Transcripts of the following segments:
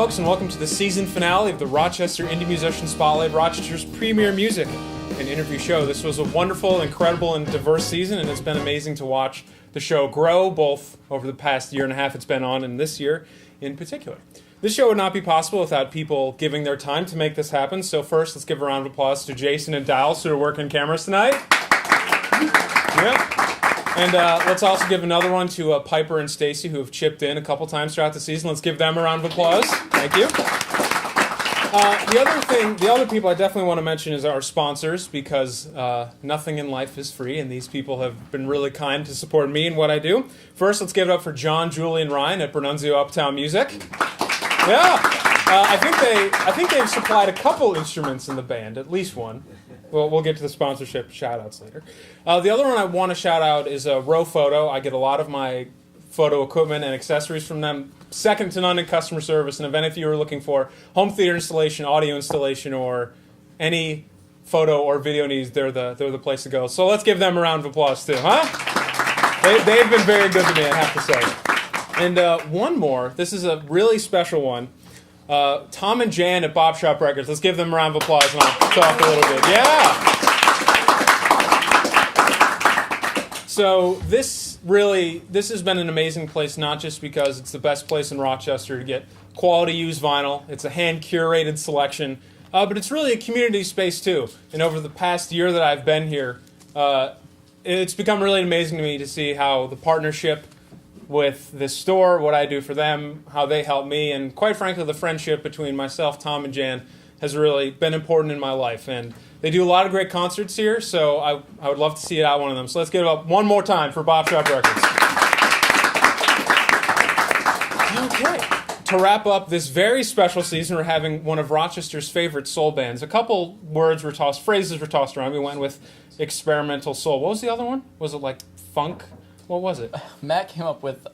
folks, and welcome to the season finale of the Rochester Indie Musician Spotlight, Rochester's premier music and interview show. This was a wonderful, incredible, and diverse season, and it's been amazing to watch the show grow, both over the past year and a half it's been on, and this year in particular. This show would not be possible without people giving their time to make this happen, so first, let's give a round of applause to Jason and Dallas, who are working cameras tonight. Yep. And let's also give another one to Piper and Stacy, who have chipped in a couple times throughout the season. Let's give them a round of applause. Thank you. The other people I definitely want to mention is our sponsors, because nothing in life is free, and these people have been really kind to support me and what I do. First, let's give it up for John, Julie, and Ryan at Bernunzio Uptown Music. Yeah, I think they've supplied a couple instruments in the band, at least one. Well, we'll get to the sponsorship shout-outs later. The other one I want to shout out is Rowe Photo. I get a lot of my photo equipment and accessories from them. Second to none in customer service. And if you are looking for home theater installation, audio installation, or any photo or video needs, they're the place to go. So let's give them a round of applause too, huh? They've been very good to me, I have to say. And one more. This is a really special one. Tom and Jan at Bop Shop Records. Let's give them a round of applause and I'll talk a little bit. Yeah! So this has been an amazing place, not just because it's the best place in Rochester to get quality used vinyl. It's a hand-curated selection, but it's really a community space too. And over the past year that I've been here, it's become really amazing to me to see how the partnership with this store, what I do for them, how they help me, and quite frankly, the friendship between myself, Tom, and Jan has really been important in my life. And they do a lot of great concerts here, so I would love to see it at one of them. So let's give it up one more time for Bop Shop Records. Okay. To wrap up this very special season, we're having one of Rochester's favorite soul bands. A couple phrases were tossed around. We went with experimental soul. What was the other one? Was it like funk? What was it? Matt came up with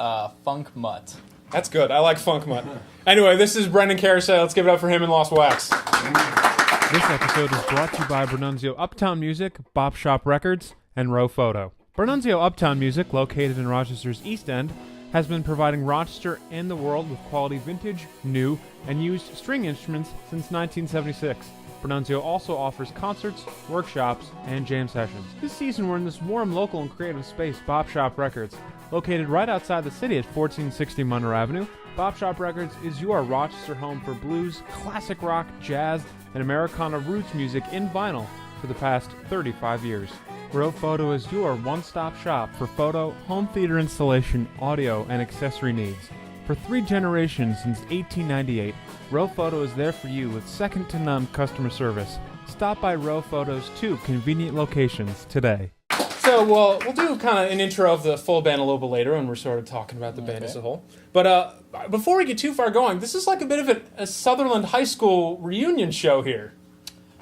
Funk Mutt. That's good. I like Funk Mutt. Anyway, this is Brendon Caroselli. Let's give it up for him and Lost Wax. This episode is brought to you by Brendunzio Uptown Music, Bop Shop Records, and Rowe Photo. Brendunzio Uptown Music, located in Rochester's East End, has been providing Rochester and the world with quality vintage, new, and used string instruments since 1976. Brendunzio also offers concerts, workshops, and jam sessions. This season we're in this warm, local, and creative space, Bop Shop Records. Located right outside the city at 1460 Monroe Avenue, Bop Shop Records is your Rochester home for blues, classic rock, jazz, and Americana roots music in vinyl for the past 35 years. Rowe Photo is your one-stop shop for photo, home theater installation, audio, and accessory needs. For 3 generations since 1898, Rowe Photo is there for you with second-to-none customer service. Stop by Rowe Photo's 2 convenient locations today. So we'll do kind of an intro of the full band a little bit later when we're sort of talking about the band as a whole. But before we get too far going, this is like a bit of a Sutherland High School reunion show here.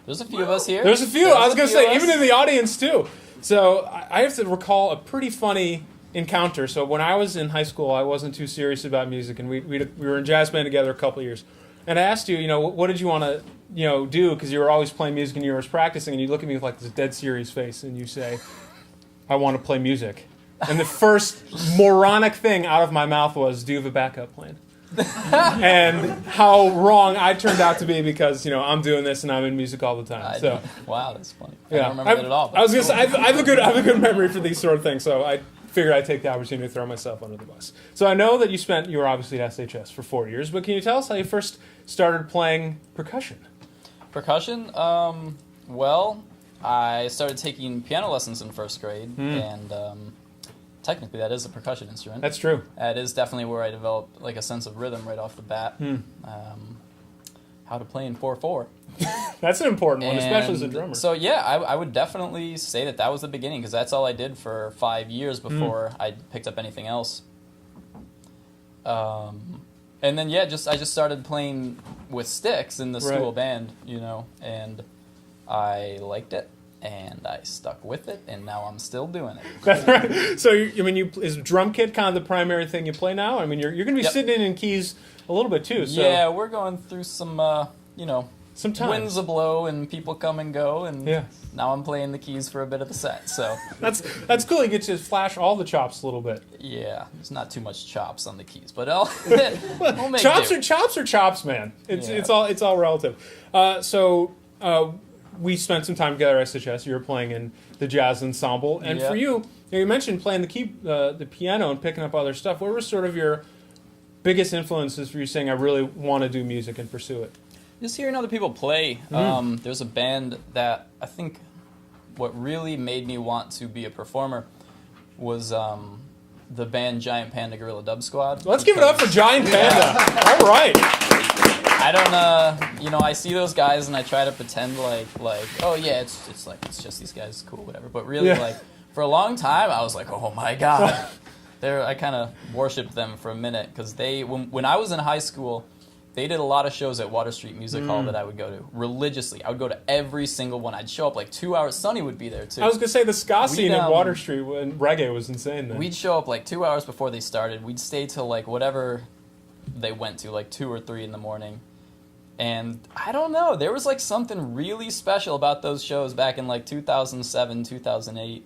There's a few of us here. There's a few. I was going to say, even in the audience too. So I have to recall a pretty funny encounter. So when I was in high school, I wasn't too serious about music, and we were in jazz band together a couple of years. And I asked you, what did you want to, do? Because you were always playing music and you were practicing, and you look at me with like this dead serious face, and you say, I want to play music. And the first moronic thing out of my mouth was, do you have a backup plan? And how wrong I turned out to be, because I'm doing this and I'm in music all the time. Wow, that's funny. Yeah. I don't remember that at all. I was gonna say I have a good memory for these sort of things, so I figured I'd take the opportunity to throw myself under the bus. So I know that you were obviously at SHS for 4 years, but can you tell us how you first started playing percussion? Percussion? Well, I started taking piano lessons in first grade, and technically that is a percussion instrument. That's true. That is definitely where I developed like a sense of rhythm right off the bat. How to play in 4/4. That's an important one, especially as a drummer. So yeah, I would definitely say that was the beginning, because that's all I did for 5 years before I picked up anything else. And then I just started playing with sticks in the school band, and I liked it, and I stuck with it, and now I'm still doing it. That's right. So is drum kit kind of the primary thing you play now? I mean, you're going to be sitting in keys a little bit too. So. Yeah, we're going through some Sometimes. winds a blow and people come and go, and Yeah. now I'm playing the keys for a bit of the set. So That's cool. You get to flash all the chops a little bit. yeah, there's not too much chops on the keys, but we'll make Chops do. are chops, man. It's Yeah. it's all relative. So we spent some time together at SHS. You were playing in the jazz ensemble, and Yeah. for you mentioned playing the piano and picking up other stuff. What were sort of your biggest influences for you saying, I really want to do music and pursue it? Just hearing other people play. There's a band that I think what really made me want to be a performer was the band Giant Panda Gorilla Dub Squad. Let's give it up for Giant Panda. All right. I don't, I see those guys and I try to pretend like, oh yeah, it's just these guys, cool, whatever. But really, Yeah. for a long time, I was like, oh my god. I kind of worshipped them for a minute because when I was in high school, they did a lot of shows at Water Street Music Hall that I would go to religiously. I would go to every single one. I'd show up like 2 hours. Sonny would be there too. I was going to say the ska scene We'd, at Water Street when reggae was insane then. We'd show up like 2 hours before they started. We'd stay till like whatever they went to, like 2 or 3 in the morning. And I don't know, there was like something really special about those shows back in like 2007, 2008.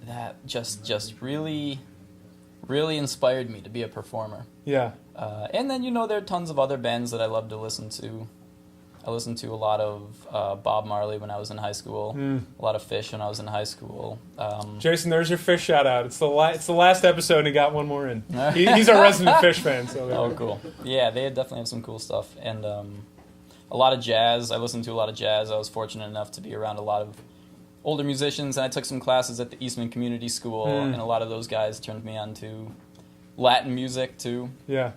That just really, really inspired me to be a performer. Yeah. And then, there are tons of other bands that I love to listen to. I listened to a lot of Bob Marley when I was in high school, a lot of Fish when I was in high school. Jason, there's your Fish shout out. It's the last episode and he got one more in. He's our resident Fish fan. So Oh, cool. Yeah, they definitely have some cool stuff. And a lot of jazz. I listened to a lot of jazz. I was fortunate enough to be around a lot of older musicians, and I took some classes at the Eastman Community School, and a lot of those guys turned me on to Latin music, too. Yeah.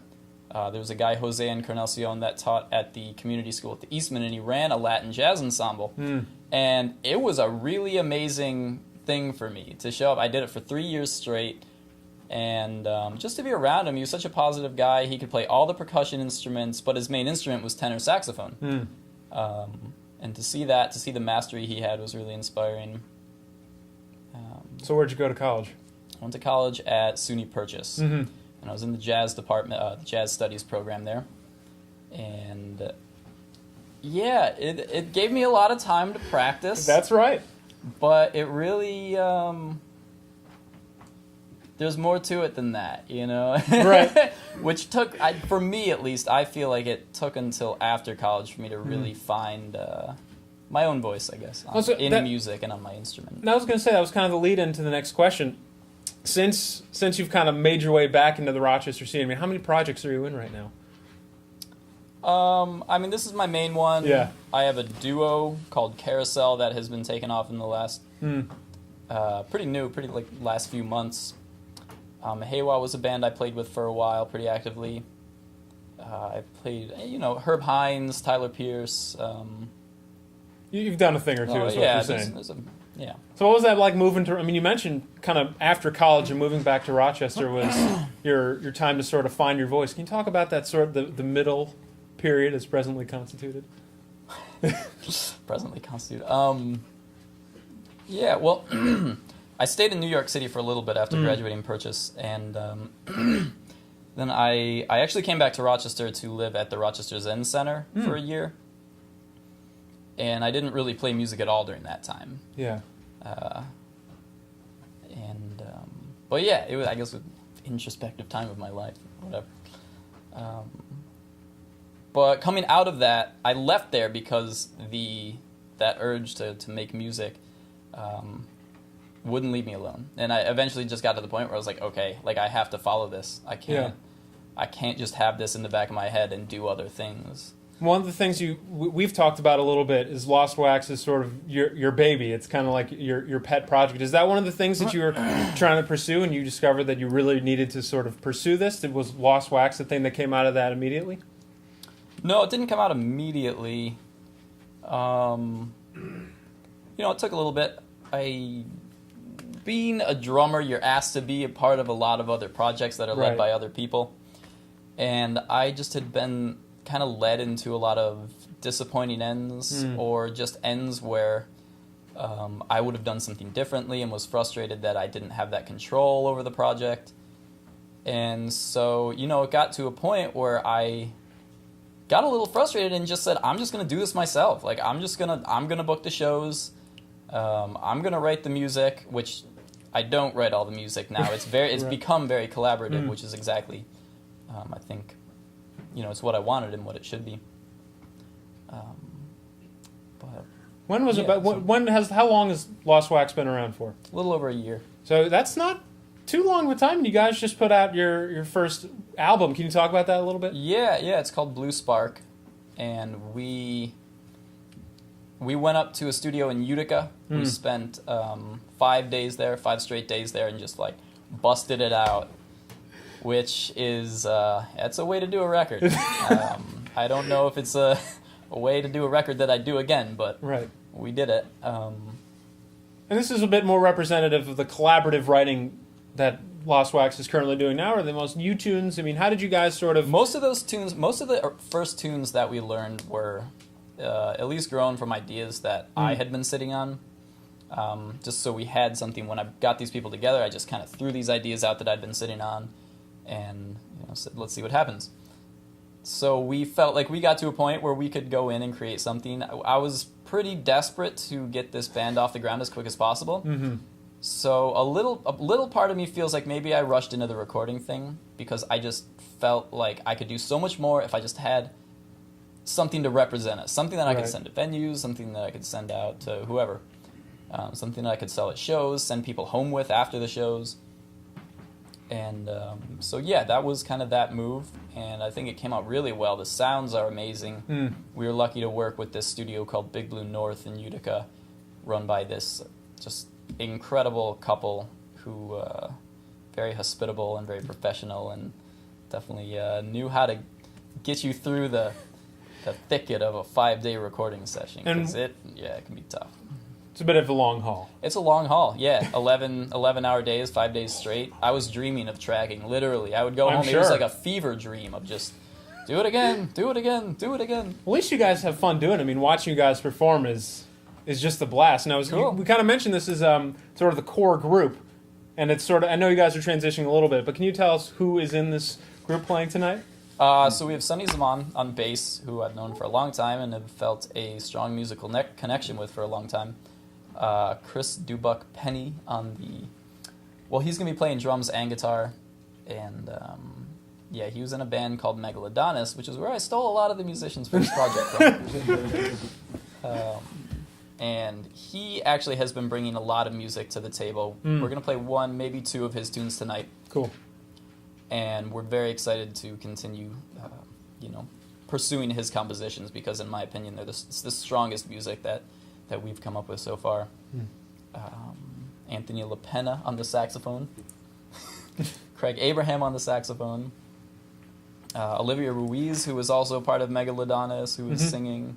There was a guy, Jose Encarnacion, that taught at the community school at the Eastman, and he ran a Latin jazz ensemble. And it was a really amazing thing for me to show up. I did it for 3 years straight, and just to be around him, he was such a positive guy. He could play all the percussion instruments, but his main instrument was tenor saxophone. And to see the mastery he had was really inspiring. So where'd you go to college? I went to college at SUNY Purchase, and I was in the jazz department, the jazz studies program there. And yeah, it gave me a lot of time to practice. That's right. But it really, there's more to it than that, Right. Which took, for me at least, I feel like it took until after college for me to really find my own voice, I guess, in music and on my instrument. And I was going to say, that was kind of the lead into the next question. Since you've kind of made your way back into the Rochester scene, I mean, how many projects are you in right now? This is my main one. Yeah. I have a duo called Carousel that has been taken off in the last, pretty last few months. Haywa was a band I played with for a while, pretty actively. I played, Herb Hines, Tyler Pierce. You've done a thing or two, is what you're saying. Yeah. So what was that like moving to, you mentioned kind of after college and moving back to Rochester was your time to sort of find your voice. Can you talk about that sort of the middle period as presently constituted? Presently constituted. Yeah, well, I stayed in New York City for a little bit after graduating Purchase, and then I actually came back to Rochester to live at the Rochester Zen Center for a year. And I didn't really play music at all during that time. Yeah. But yeah, it was, I guess, an introspective time of my life, whatever. But coming out of that, I left there because that urge to make music wouldn't leave me alone. And I eventually just got to the point where I was like, okay, I have to follow this. I can't just have this in the back of my head and do other things. One of the things we've talked about a little bit is Lost Wax is sort of your baby. It's kind of like your pet project. Is that one of the things that you were trying to pursue and you discovered that you really needed to sort of pursue this? Was Lost Wax the thing that came out of that immediately? No, it didn't come out immediately. It took a little bit. Being a drummer, you're asked to be a part of a lot of other projects that are led by other people. And I just had been kind of led into a lot of disappointing ends or just ends where I would have done something differently and was frustrated that I didn't have that control over the project. And so, it got to a point where I got a little frustrated and just said, I'm just going to do this myself. Like, I'm going to book the shows. I'm going to write the music, which I don't write all the music now. It's become very collaborative, which is exactly, I think, it's what I wanted and what it should be. But when was how long has Lost Wax been around for? a little over a year. So that's not too long of a time. You guys just put out your first album. Can you talk about that a little bit? Yeah, it's called Blue Spark, and we went up to a studio in Utica. We spent 5 days there, 5 straight days there, and just like busted it out, which is that's a way to do a record. I don't know if it's a way to do a record that I'd do again, but we did it. And this is a bit more representative of the collaborative writing that Lost Wax is currently doing now, or the most new tunes? I mean, how did you guys sort of... Most of the first tunes that we learned were at least grown from ideas that I had been sitting on. Just so we had something. When I got these people together, I just kind of threw these ideas out that I'd been sitting on and said, let's see what happens. So we felt like we got to a point where we could go in and create something. I was pretty desperate to get this band off the ground as quick as possible. Mm-hmm. So a little part of me feels like maybe I rushed into the recording thing because I just felt like I could do so much more if I just had something to represent us, something that I could send to venues, something that I could send out to whoever, something that I could sell at shows, send people home with after the shows. And so that was kind of that move, and I think it came out really well. The sounds are amazing. We were lucky to work with this studio called Big Blue North in Utica, run by this just incredible couple who very hospitable and very professional, and definitely knew how to get you through the thicket of a 5-day recording session, because it can be tough. It's a bit of a long haul. It's a long haul, 11-hour days, 5 days straight. I was dreaming of tracking, literally. I would go home, It was like a fever dream of just do it again, do it again, do it again. At least you guys have fun doing it. I mean, watching you guys perform is just a blast. Now, cool. We kind of mentioned this is sort of the core group, and it's sort of, I know you guys are transitioning a little bit, but can you tell us who is in this group playing tonight? So we have Sonny Zaman on bass, who I've known for a long time and have felt a strong musical connection with for a long time. Chris Dubuc-Penney on he's going to be playing drums and guitar, and he was in a band called Megalodonus, which is where I stole a lot of the musicians for this project from. And he actually has been bringing a lot of music to the table. We're going to play 1, maybe 2 of his tunes tonight. Cool. And we're very excited to continue, pursuing his compositions, because in my opinion, they're the strongest music that we've come up with so far. Anthony LaPena on the saxophone. Craig Abraham on the saxophone. Olivia Ruiz, who was also part of Megalodonus, who was singing.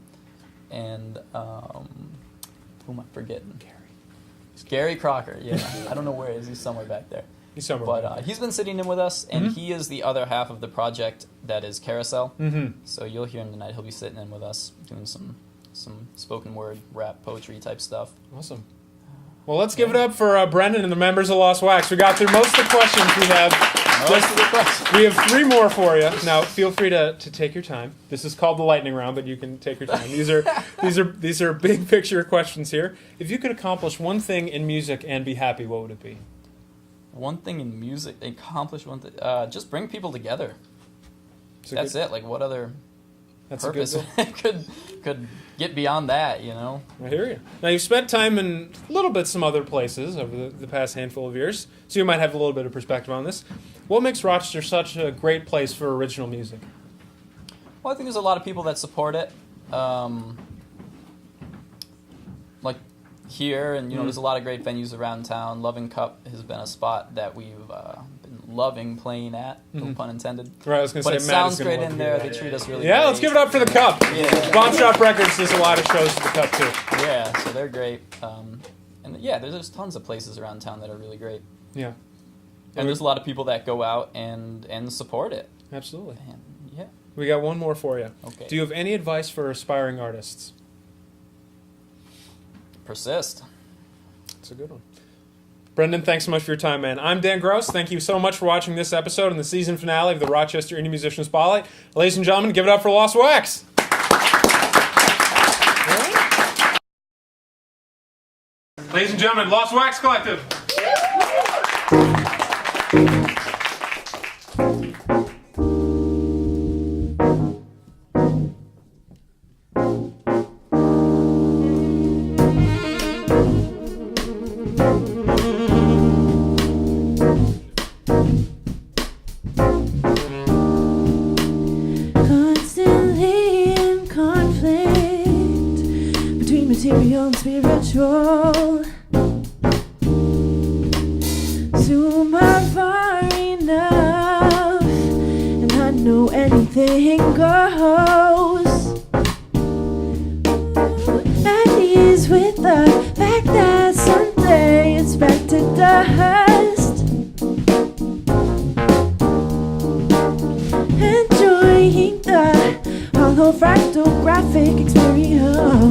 And who am I forgetting? Gary Crocker, I don't know where he is. He's somewhere back there. He's somewhere but back there. He's been sitting in with us, and he is the other half of the project that is Carousel. So you'll hear him tonight. He'll be sitting in with us, doing some spoken word, rap, poetry type stuff. Awesome. Well, let's give it up for Brendon and the members of Lost Wax. We got through most of the questions we have. We have 3 more for you. Now, feel free to take your time. This is called the lightning round, but you can take your time. These are big picture questions here. If you could accomplish one thing in music and be happy, what would it be? One thing in music, accomplish one thing, just bring people together. That's it. Like, what other purpose could get beyond that, I hear you. Now, you've spent time in a little bit some other places over the past handful of years, so you might have a little bit of perspective on this. What makes Rochester such a great place for original music? Well, I think there's a lot of people that support it. Like here, and there's a lot of great venues around town. Loving Cup has been a spot that we've been loving playing at, no pun intended. Right, I was going to say, but it sounds great in there. They treat us really great. Yeah, let's give it up for the Cup. Bop Shop Records does a lot of shows for the Cup, too. Yeah, so they're great. And there's tons of places around town that are really great. Yeah. And there's a lot of people that go out and support it. Absolutely. And, we got one more for you. Okay. Do you have any advice for aspiring artists? Persist. That's a good one. Brendon, thanks so much for your time, man. I'm Dan Gross. Thank you so much for watching this episode and the season finale of the Rochester Indie Musician Spotlight. Ladies and gentlemen, give it up for Lost Wax. Ladies and gentlemen, Lost Wax Collective. Constantly in conflict between material and spiritual. Zoom out far enough, and I know anything goes. At ease with the fact that someday it's back to dust. Enjoying the hollow fractal graphic experience.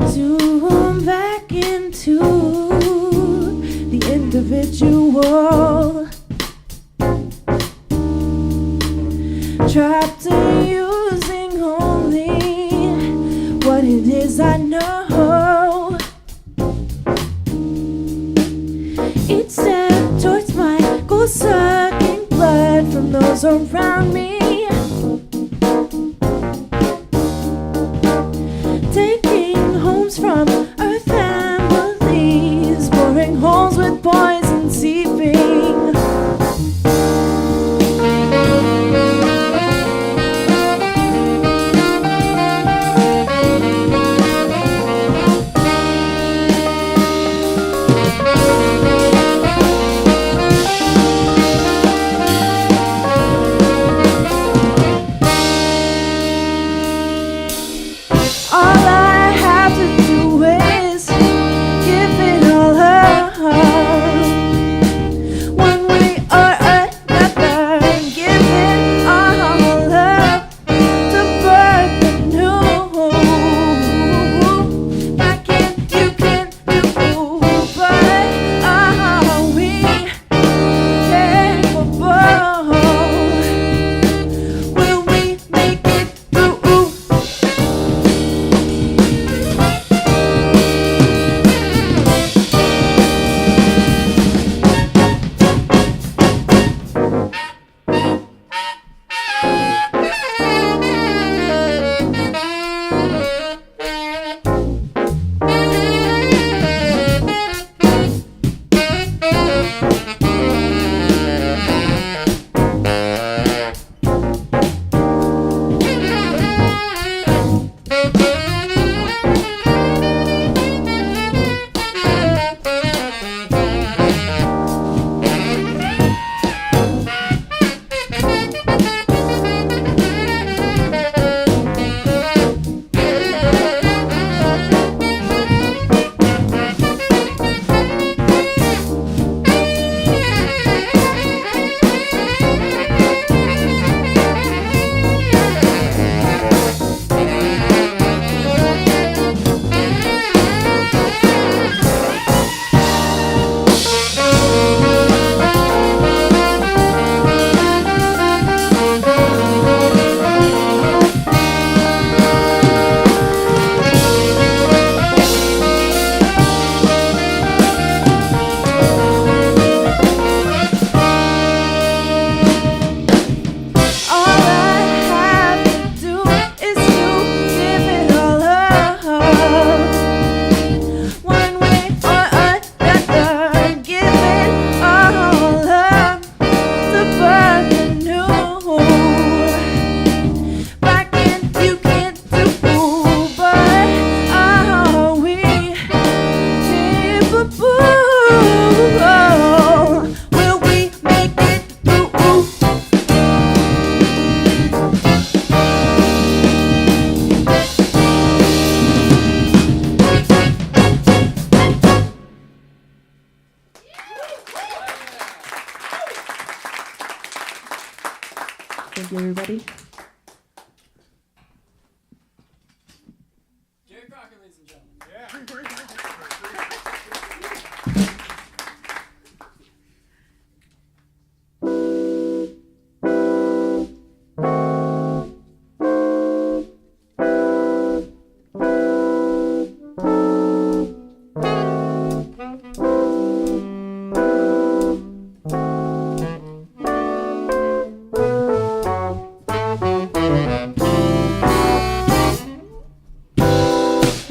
Zoom back into the individual, trapped in using only what it is I know. Each step towards my goal, sucking blood from those around me. Taking homes from our families, boring holes with poison seeping.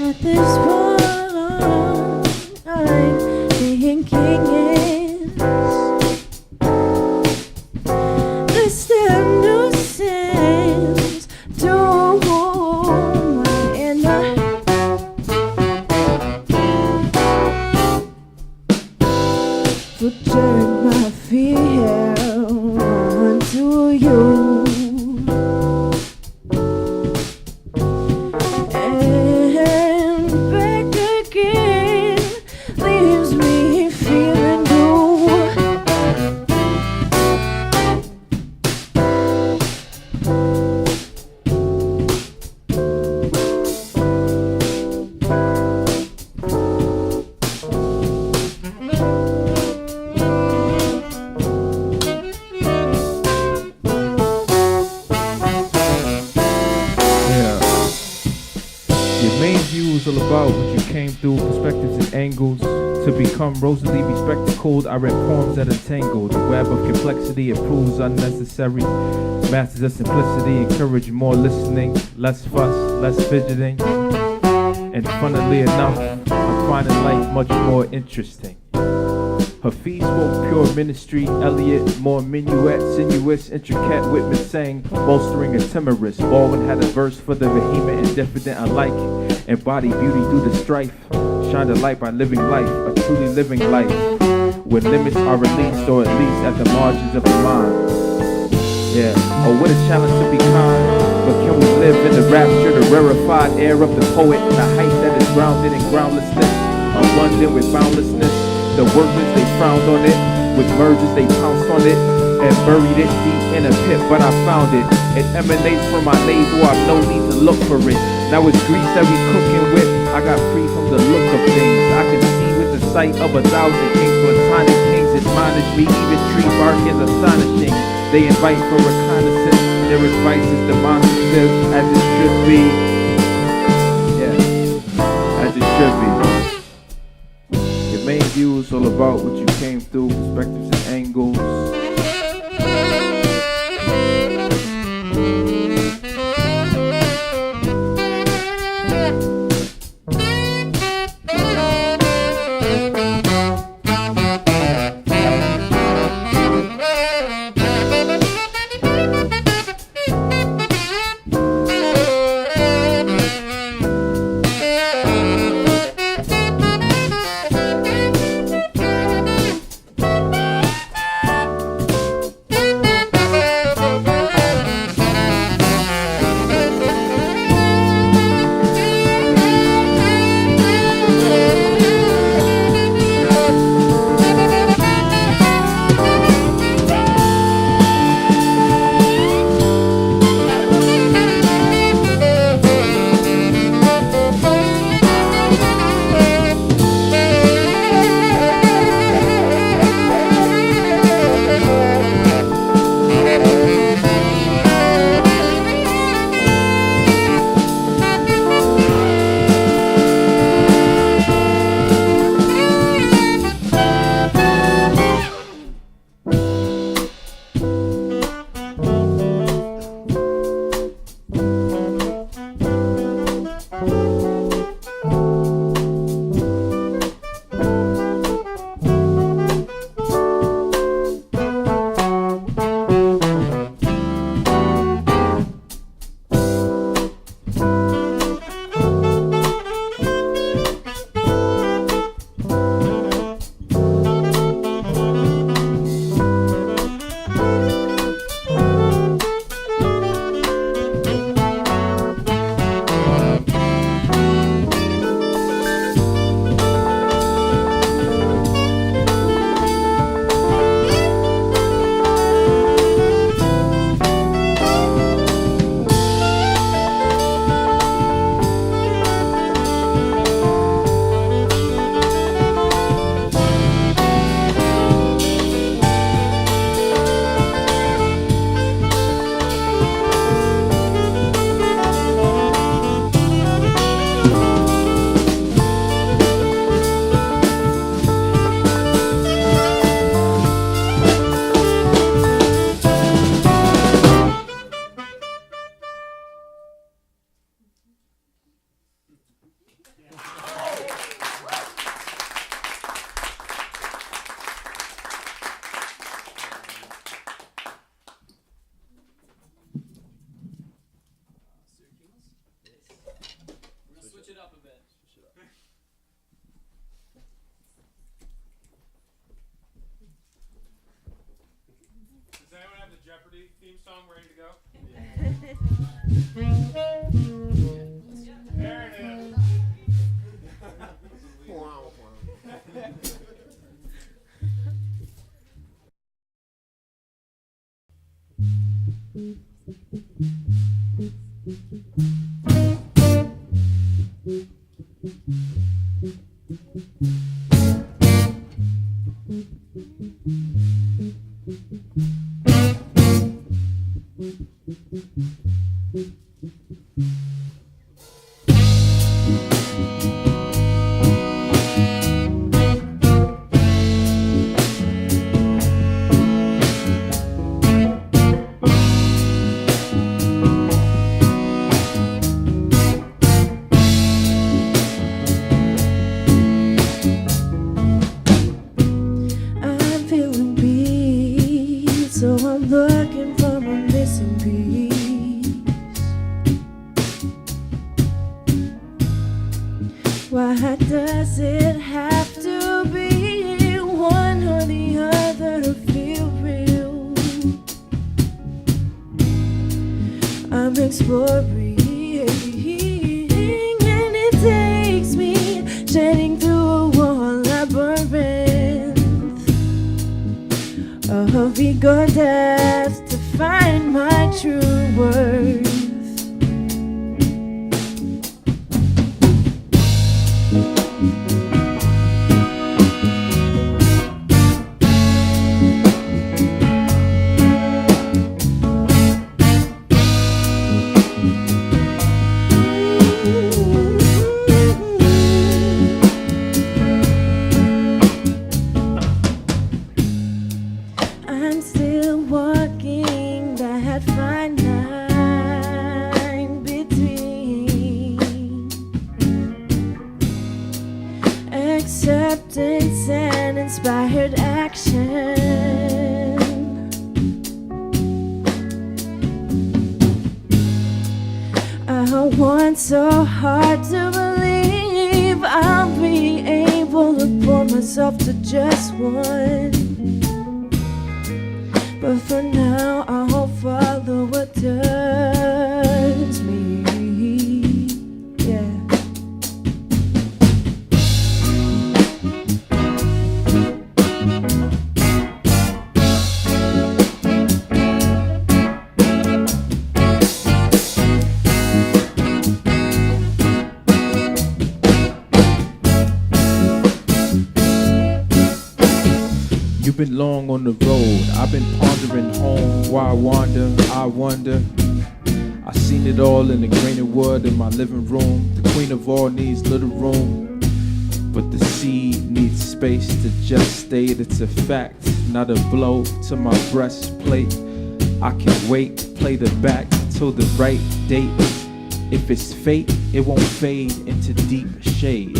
At this point, I'm thinking there's still no sense to and to turn my fear onto you. And back again leaves me feeling blue. Yeah. Your main view is all about what you came through, perspectives and angles. To become rosily bespectacled, I read poems that entangle. The web of complexity, it proves unnecessary. Masters of simplicity, encourage more listening, less fuss, less fidgeting. And funnily enough, I'm finding life much more interesting. Her feet spoke pure ministry, Eliot, more minuet, sinuous, intricate, Whitman sang, bolstering a timorous. Baldwin had a verse for the vehement and diffident alike, embody beauty through the strife, shine the light by living life, a truly living life, when limits are released, or at least at the margins of the mind. Yeah, oh what a challenge to be kind, but can we live in the rapture, the rarefied air of the poet, the height that is grounded in groundlessness, abundant with boundlessness. The workers, they frowned on it. With mergers, they pounced on it and buried it deep in a pit, but I found it. It emanates from my navel, I've no need to look for it. Now it's grease that we cooking with. I got free from the look of things. I can see with the sight of 1,000 kings, platonic kings admonish me. Even tree bark is astonishing. They invite for reconnaissance. Their advice is demonstrative, as it should be. Yeah, as it should be. Your main view is all about what you came through, perspectives and angles. song ready to go? There it is. I'm feeling beat, so I'm looking for a missing piece. Why does it have to be one or the other to feel real? I'm exploring, and it takes me shedding through a wall labyrinth of ego depths to find my true worth. I'm still walking that fine line between acceptance and inspired action. I want so hard to believe I'll be able to pour myself to just one. But for now, I'll follow what turns me. Yeah. You've been long on the road, I've been pondering home. Why I wonder. I seen it all in the grain of wood in my living room. The queen of all needs little room, but the seed needs space to gestate. It's a fact, not a blow to my breastplate. I can wait, play the back till the right date. If it's fate, it won't fade into deep shade.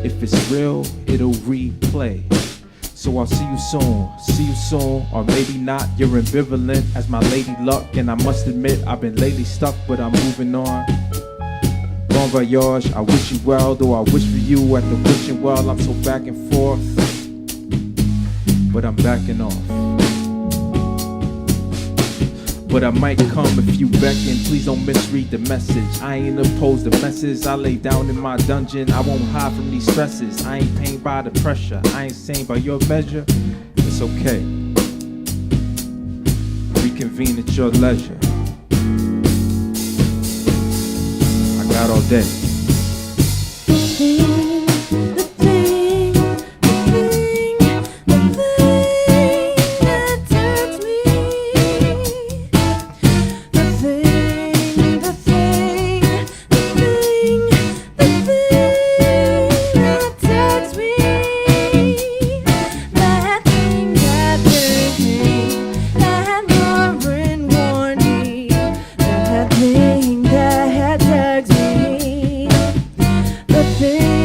If it's real, it'll replay. So I'll see you soon, or maybe not. You're ambivalent as my lady luck, and I must admit I've been lately stuck, but I'm moving on. Bon voyage, I wish you well, though I wish for you at the wishing well. I'm so back and forth, but I'm backing off. But I might come if you beckon. Please don't misread the message. I ain't opposed to messes. I lay down in my dungeon. I won't hide from these stresses. I ain't pained by the pressure. I ain't sane by your measure. It's okay. Reconvene at your leisure. I got all day. The thing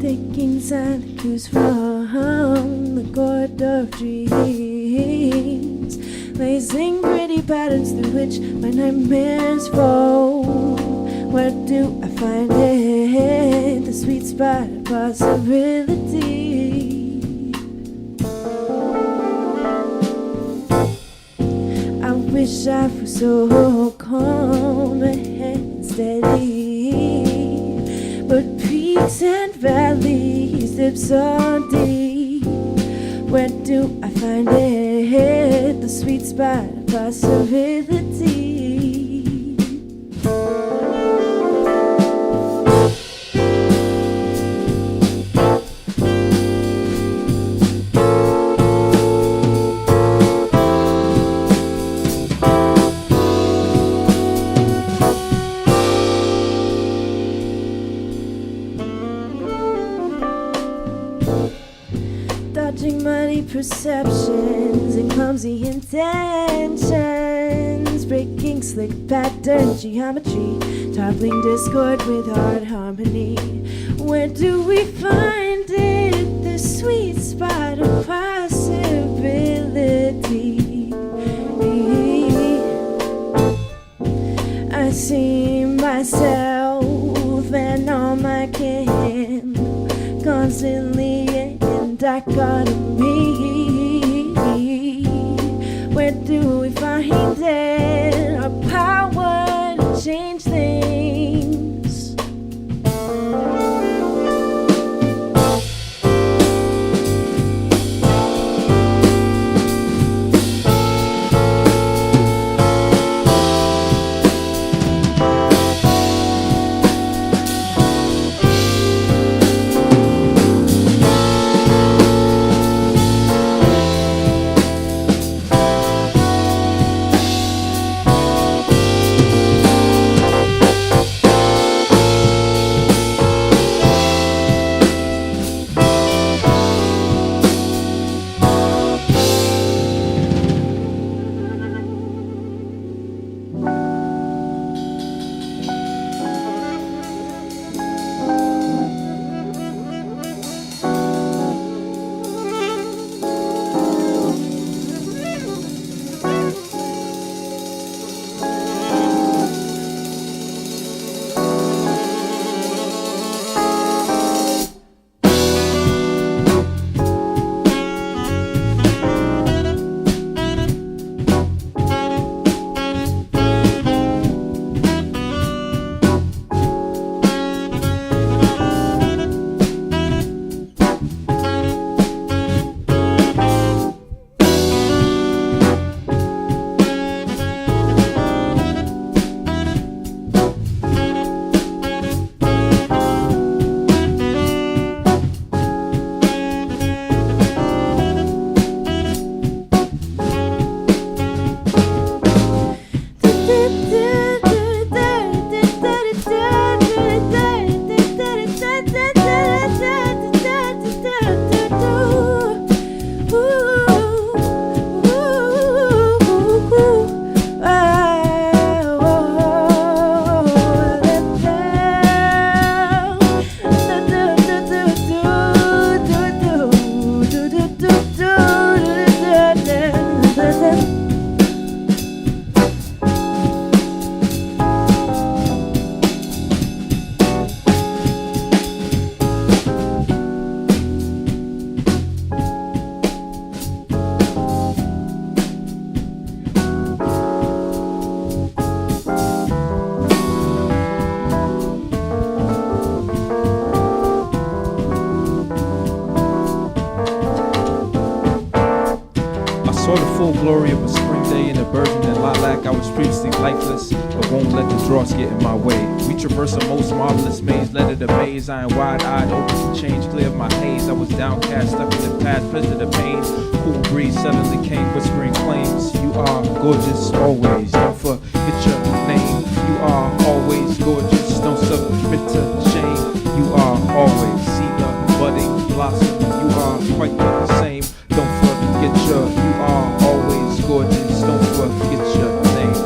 Taking Santa Cruz from the court of dreams, blazing pretty patterns through which my nightmares fold. Where do I find it? The sweet spot of possibility. I wish I was so calm and steady, but peaks and valleys dip so deep. Where do I find it? The sweet spot of possibility. Dodging muddy perceptions and clumsy intentions, breaking slick pattern geometry, toppling discord with hard harmony. Where do we find it? The sweet spot of possibility. I see myself and all my kin constantly in dichotomy. Where do we find it? Our power to change things. Saw the full glory of a spring day in a burden and lilac. I was previously lifeless, but won't let the dross get in my way. We traverse a most marvelous maze, let it amaze. I am wide-eyed, open to change, clear of my haze. I was downcast, stuck in the past, prisoner to pain. Cool breeze suddenly came, whispering claims. You are gorgeous always, don't forget your name. You are always gorgeous, don't submit to shame. You are always, see the budding blossom. You are quite the same, don't forget your. You are always gorgeous, don't forget your name.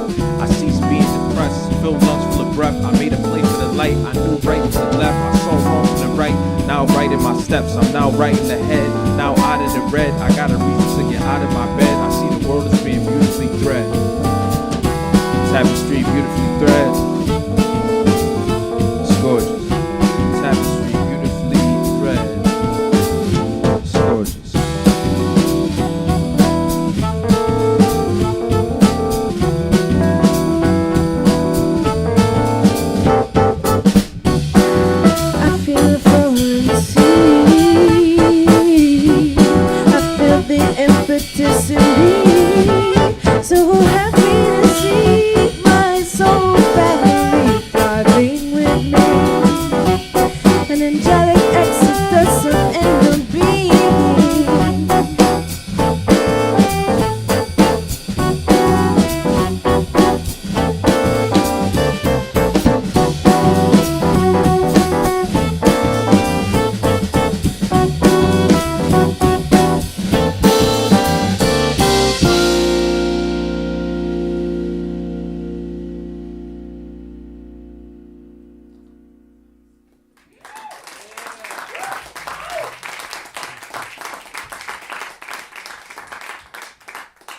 I ceased being depressed, filled lungs full of breath. I made a play for the light, I knew right from the left. I saw wrong from the right, now right in my steps. I'm now right in the head, now out of the red. I got a reason to get out of my bed. I see the world as being beautifully thread. Tapestry beautifully thread. It's gorgeous. Tapestry beautifully thread. It's gorgeous. I feel the flowing sea. I feel the impetus in me. So happy to see my soul family thriving with me. An angelic exodus of inner being.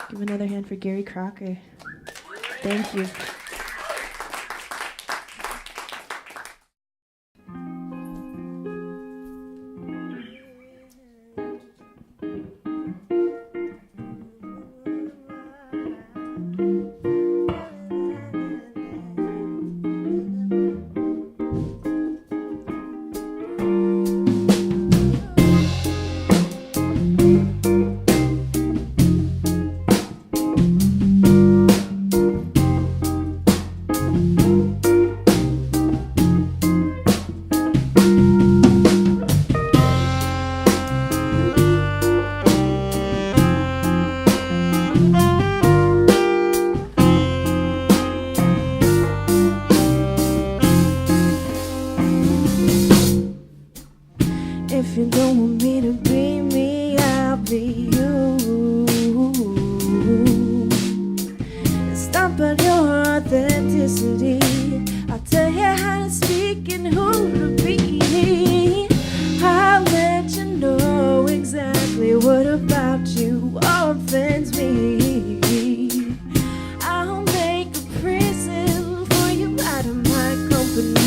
Give another hand for Gary Crocker. Thank you. If you don't want me to be me, I'll be you. Stomp out your authenticity. I'll tell you how to speak and who to be. I'll let you know exactly what about you offends me. I'll make a prison for you out of my company.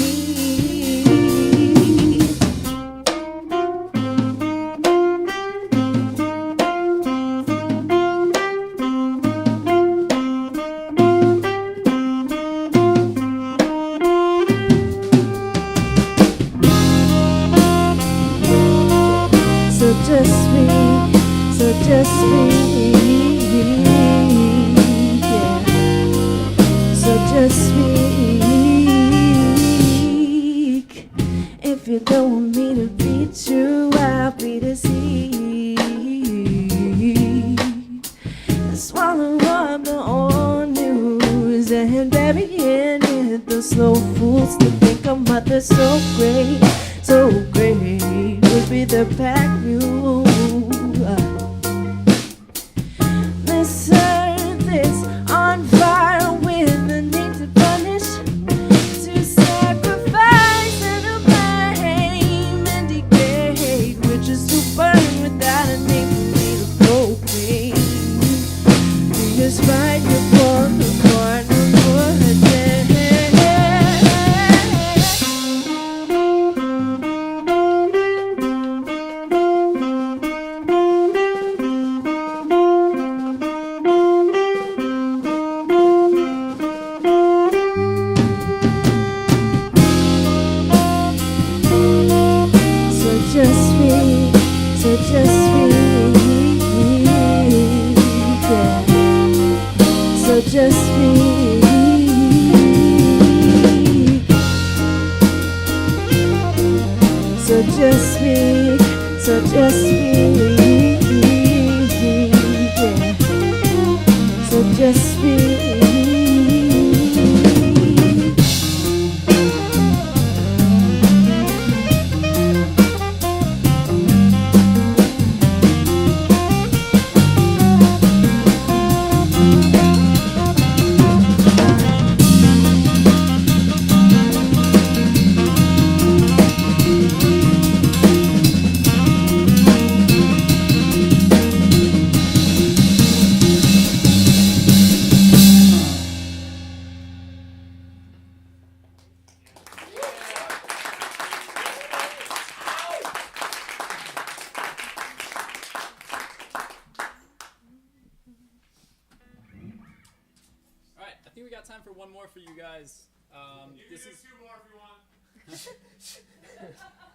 So just speak, yeah. So just speak. If you don't want me to be true, I'll be deceived. Swallow up the old news and bury in it the slow fools to think I'm mother so great would be the pack mule. This earth is on fire with the need to punish, to sacrifice and to blame and degrade, which is to burn without a name for me to proclaim. Despite your born for a day. think we got time for one more for you guys. This is 2 more if you want.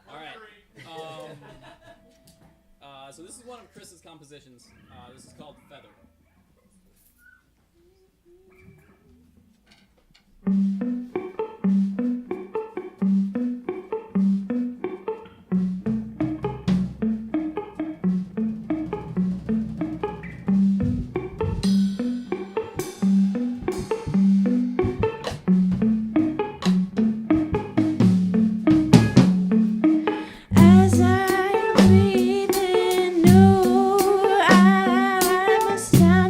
all right. So this is one of Chris's compositions. This is called Feather. As I breathe in new, I must sound.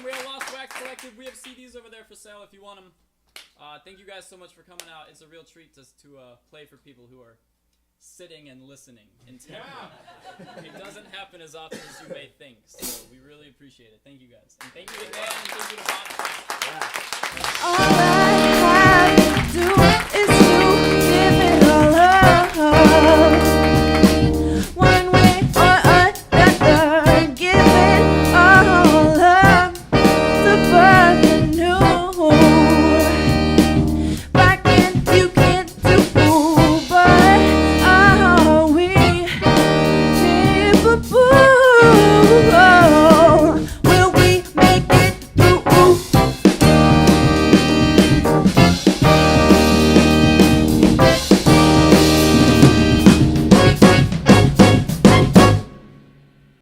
we have Lost Wax Collective. We have CDs over there for sale if you want them. Thank you guys so much for coming out. It's a real treat to play for people who are sitting and listening intently. It doesn't happen as often as you may think, so we really appreciate it. Thank you guys. And thank you to Dan and thank you to Bop.